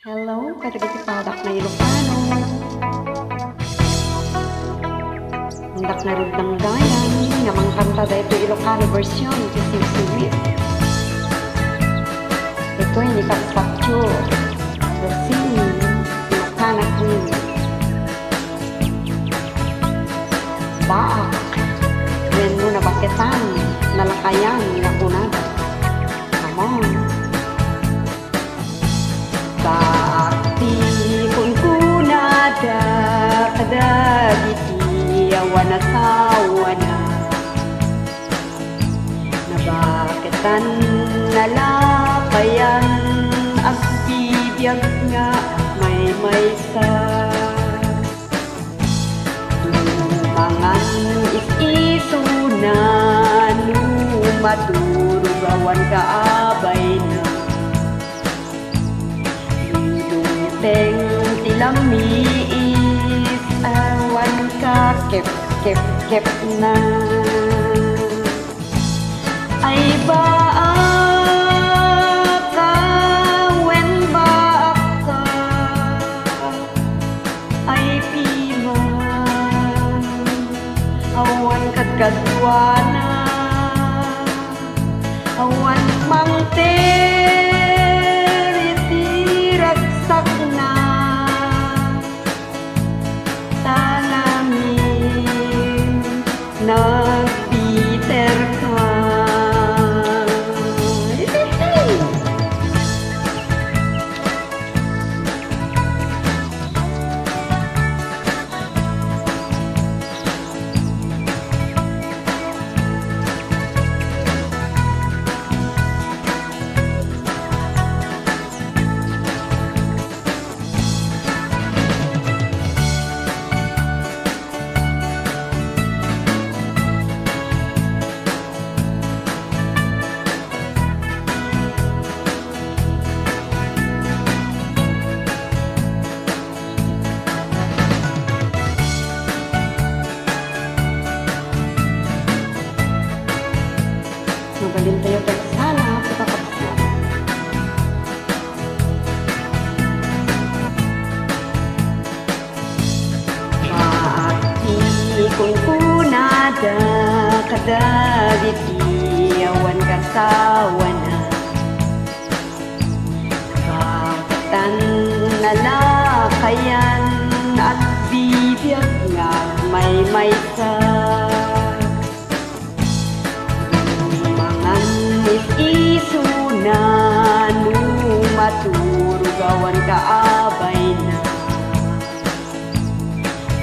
Hello, kadagiti-padak na Ilocano. Handak na rod ng dayan, namang kanta da ito Ilocano version, sisiwit. Ito'y ni Kapsapcho, the singing Ilocana queen. Baak, when mo nabaketan, nalakayan, nakunada. Come on. Bakti kung kunada kadagiti awan at awana nabaketan nalapayan agbibiyag nga may sa lumangan is-isunan maturugawan kaabay na Teng tilamiis awan ka kep na ay baak ka wen baak ka ay piman awan kat kadwana awan mangte nag-Peter ka. Magaling tayo sana pagkakapsya. Maati kung kunada kadagiti awan kasawana baktan nalakayan at bibiyag nga may sa isunan maturugawan kaabay na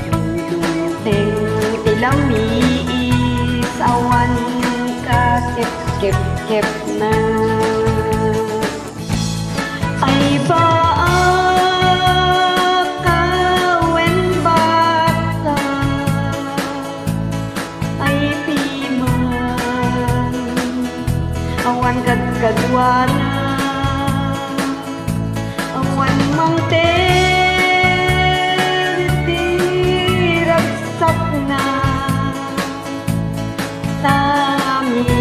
luluteng tilamiis awan ka kep na ay baak ka wen baak ka ay piman awan kadwana awan mangte tiragsak na tamin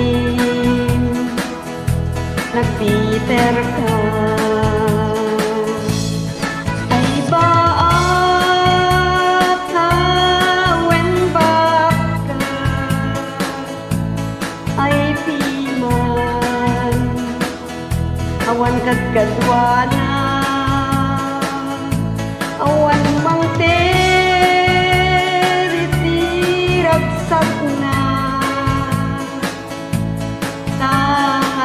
nag-Peter ka ay baak ka wen baak ka ay piman awan kadwana awan mangte tiragsak na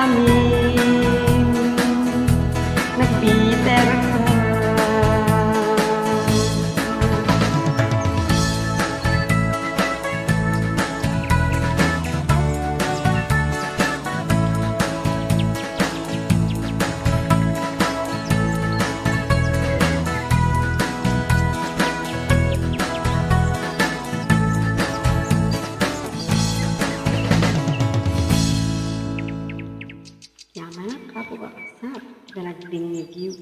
amin nag-Peter ka Yaman, kapo ba kasap? Galagding ni view.